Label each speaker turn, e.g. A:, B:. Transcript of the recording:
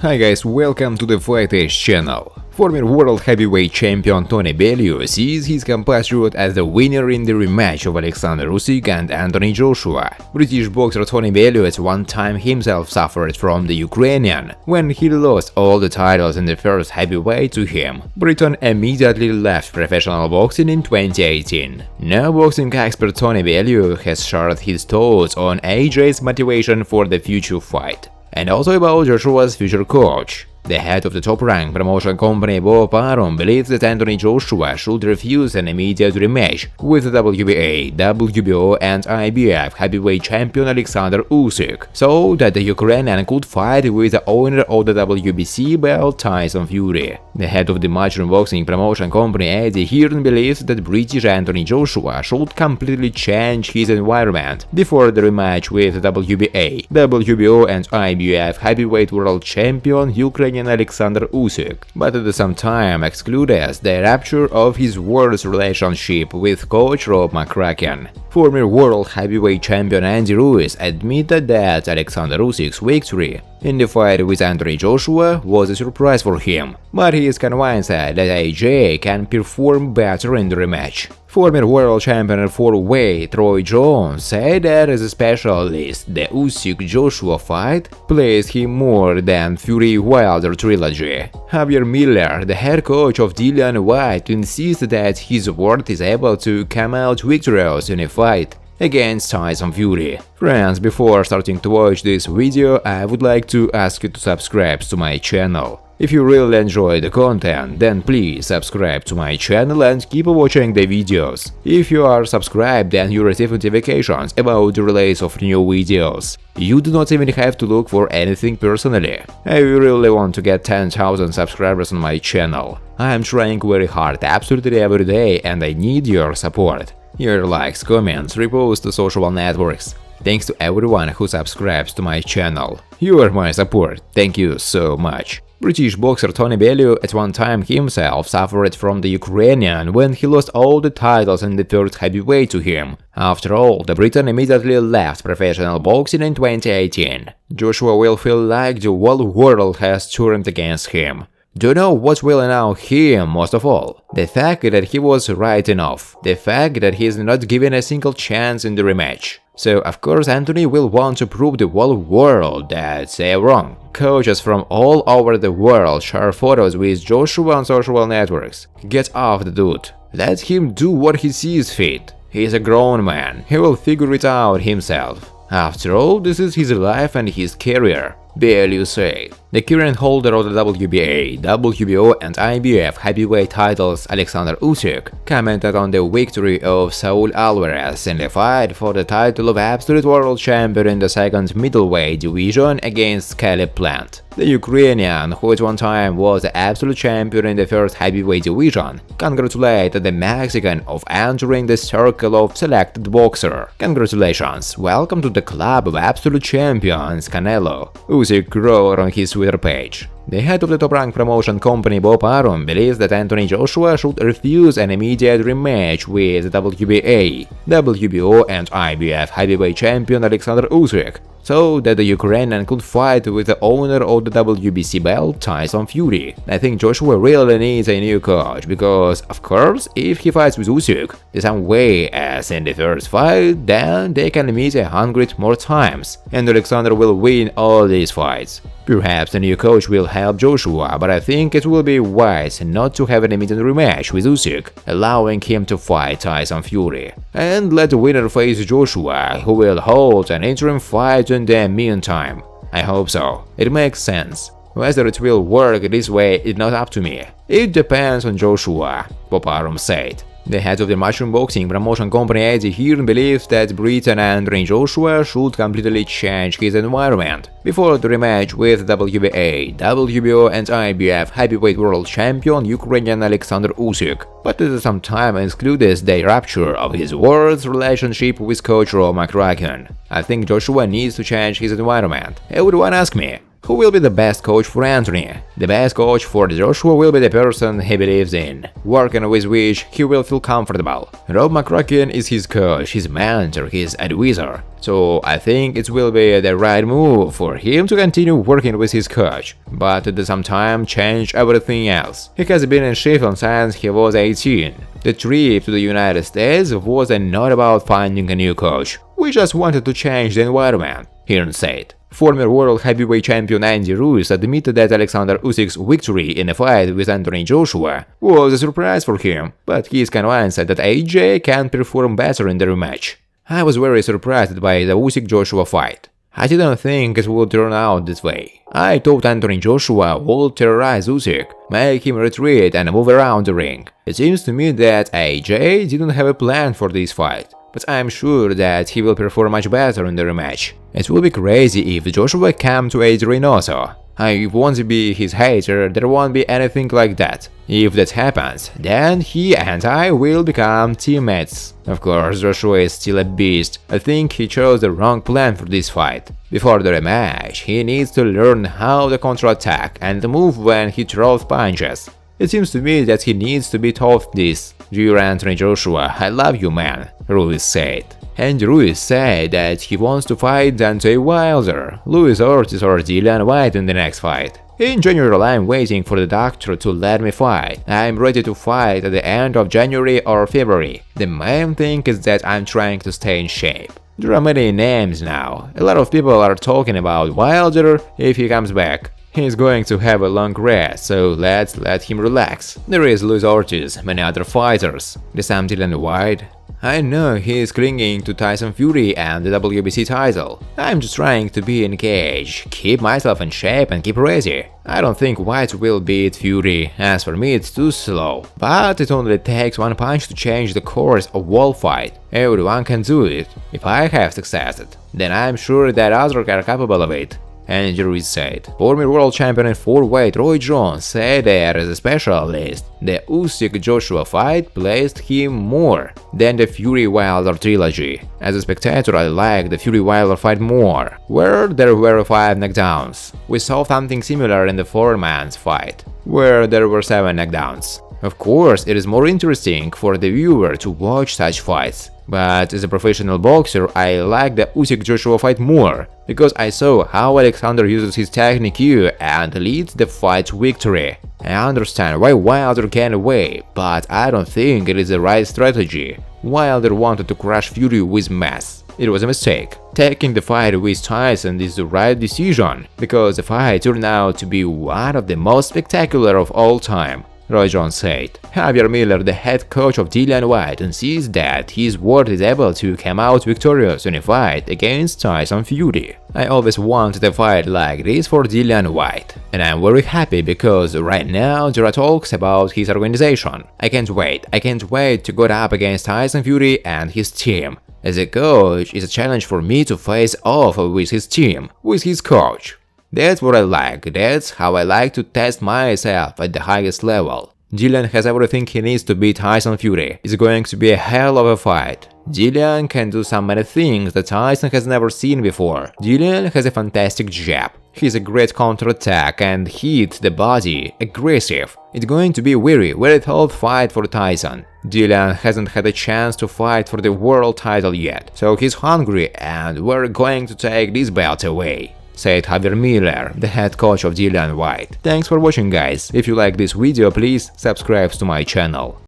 A: Hi guys, welcome to the Fighters channel. Former World Heavyweight Champion Tony Bellew sees his compatriot as the winner in the rematch of Alexander Usyk and Anthony Joshua. British boxer Tony Bellew at one time himself suffered from the Ukrainian when he lost all the titles in the first heavyweight to him. Briton immediately left professional boxing in 2018. Now boxing expert Tony Bellew has shared his thoughts on AJ's motivation for the future fight, and also about Joshua's future coach. The head of the top-ranked promotion company Bob Arum believes that Anthony Joshua should refuse an immediate rematch with the WBA, WBO and IBF heavyweight champion Alexander Usyk, so that the Ukrainian could fight with the owner of the WBC belt Tyson Fury. The head of the matchroom boxing promotion company Hearn believes that British Anthony Joshua should completely change his environment before the rematch with the WBA, WBO and IBF heavyweight world champion Ukrainian Alexander Usyk, but at the same time excludes the rupture of his worst relationship with coach Rob McCracken. Former world heavyweight champion Ruiz admitted that Alexander Usyk's victory in the fight with Anthony Joshua was a surprise for him, but he is convinced that AJ can perform better in the rematch. Former world champion at 4-weight Troy Jones said that as a specialist, the Usyk-Joshua fight pleased him more than Fury-Wilder trilogy. Javier Miller, the head coach of Dillian Whyte, insists that his ward is able to come out victorious in a fight against Tyson Fury. Friends, before starting to watch this video, I would like to ask you to subscribe to my channel. If you really enjoy the content, then please subscribe to my channel and keep watching the videos. If you are subscribed, then you receive notifications about the release of new videos. You do not even have to look for anything personally. I really want to get 10,000 subscribers on my channel. I am trying very hard absolutely every day and I need your support. Your likes, comments, reposts to social networks. Thanks to everyone who subscribes to my channel. You are my support. Thank you so much. British boxer Tony Bellew at one time himself suffered from the Ukrainian when he lost all the titles in the third heavyweight to him. After all, the Briton immediately left professional boxing in 2018. Joshua will feel like the whole world has turned against him. Do you know what will annoy him most of all? The fact that he was right enough. The fact that he is not given a single chance in the rematch. So, of course, Anthony will want to prove the whole world that they are wrong. Coaches from all over the world share photos with Joshua on social networks. Get off the dude. Let him do what he sees fit. He is a grown man. He will figure it out himself. After all, this is his life and his career. Bellew said. The current holder of the WBA, WBO and IBF heavyweight titles, Alexander Usyk, commented on the victory of Saul Alvarez in the fight for the title of absolute world champion in the second middleweight division against Caleb Plant. The Ukrainian, who at one time was the absolute champion in the first heavyweight division, congratulated the Mexican of entering the circle of selected boxer. Congratulations, welcome to the club of absolute champions, Canelo, Usyk wrote on his Twitter page. The head of the top-ranked promotion company Bob Arum believes that Anthony Joshua should refuse an immediate rematch with WBA, WBO and IBF heavyweight champion Alexander Usyk, so that the Ukrainian could fight with the owner of the WBC belt Tyson Fury. I think Joshua really needs a new coach because, of course, if he fights with Usyk the same way as in the first fight, then they can meet 100 more times, and Alexander will win all these fights. Perhaps the new coach will help Joshua, but I think it will be wise not to have an immediate rematch with Usyk, allowing him to fight Tyson Fury, and let the winner face Joshua, who will hold an interim fight in the meantime. I hope so. It makes sense. Whether it will work this way is not up to me. It depends on Joshua, Bob Arum said. The head of the matchroom boxing promotion company Hearn believes that Briton and Joshua should completely change his environment before the rematch with WBA, WBO and IBF heavyweight world champion Ukrainian Alexander Usyk, but at the same time excludes the rupture of his worst relationship with coach Rob McCracken. I think Joshua needs to change his environment. Everyone asks me, Who will be the best coach for Anthony? The best coach for Joshua will be the person he believes in, working with which he will feel comfortable. Rob McCracken is his coach, his mentor, his advisor. So I think it will be the right move for him to continue working with his coach, but at the same time change everything else. He has been in Sheffield since he was 18. The trip to the United States was not about finding a new coach. We just wanted to change the environment, Hearn said. Former world heavyweight champion Andy Ruiz admitted that Alexander Usyk's victory in a fight with Anthony Joshua was a surprise for him, but he is convinced that AJ can perform better in the rematch. I was very surprised by the Usyk-Joshua fight. I didn't think it would turn out this way. I thought Anthony Joshua would terrorize Usyk, make him retreat and move around the ring. It seems to me that AJ didn't have a plan for this fight, but I'm sure that he will perform much better in the rematch. It will be crazy if Joshua came to AJ Reynoso. I won't be his hater, there won't be anything like that. If that happens, then he and I will become teammates. Of course, Joshua is still a beast. I think he chose the wrong plan for this fight. Before the rematch, he needs to learn how to counterattack and move when he throws punches. It seems to me that he needs to be taught this. Dear Anthony Joshua, I love you, man, Ruiz said. And Ruiz said that he wants to fight Deontay Wilder, Luis Ortiz or Dillian Whyte in the next fight. In general, I'm waiting for the doctor to let me fight. I'm ready to fight at the end of January or February. The main thing is that I'm trying to stay in shape. There are many names now. A lot of people are talking about Wilder if he comes back. He's going to have a long rest, so let's let him relax. There is Luis Ortiz, many other fighters. The same Dillian Whyte. I know he is clinging to Tyson Fury and the WBC title. I'm just trying to be engaged, keep myself in shape and keep ready. I don't think Whyte will beat Fury, as for me it's too slow. But it only takes one punch to change the course of wall fight. Everyone can do it. If I have succeeded, then I'm sure that others are capable of it. And Ruiz said. Former world champion in 4-weight Roy Jones said that as a specialist, the Usyk-Joshua fight pleased him more than the Fury-Wilder trilogy. As a spectator, I liked the Fury-Wilder fight more, where there were 5 knockdowns. We saw something similar in the Foreman's fight, where there were 7 knockdowns. Of course, it is more interesting for the viewer to watch such fights. But as a professional boxer, I like the Usyk-Joshua fight more, because I saw how Alexander uses his technique and leads the fight to victory. I understand why Wilder came away, but I don't think it is the right strategy. Wilder wanted to crush Fury with mass. It was a mistake. Taking the fight with Tyson is the right decision, because the fight turned out to be one of the most spectacular of all time. Roy Jones said. Javier Miller, the head coach of Dillian Whyte, insists that his ward is able to come out victorious in a fight against Tyson Fury. I always wanted a fight like this for Dillian Whyte, and I'm very happy because right now there are talks about his organization. I can't wait to go up against Tyson Fury and his team. As a coach, it's a challenge for me to face off with his team, with his coach. That's what I like, that's how I like to test myself at the highest level. Dillian has everything he needs to beat Tyson Fury. It's going to be a hell of a fight. Dillian can do so many things that Tyson has never seen before. Dillian has a fantastic jab. He's a great counterattack and hit the body, aggressive. It's going to be a very tough fight for Tyson. Dillian hasn't had a chance to fight for the world title yet, so he's hungry and we're going to take this belt away, said Javier Miller, the head coach of Dillian Whyte. Thanks for watching, guys. If you like this video, please subscribe to my channel.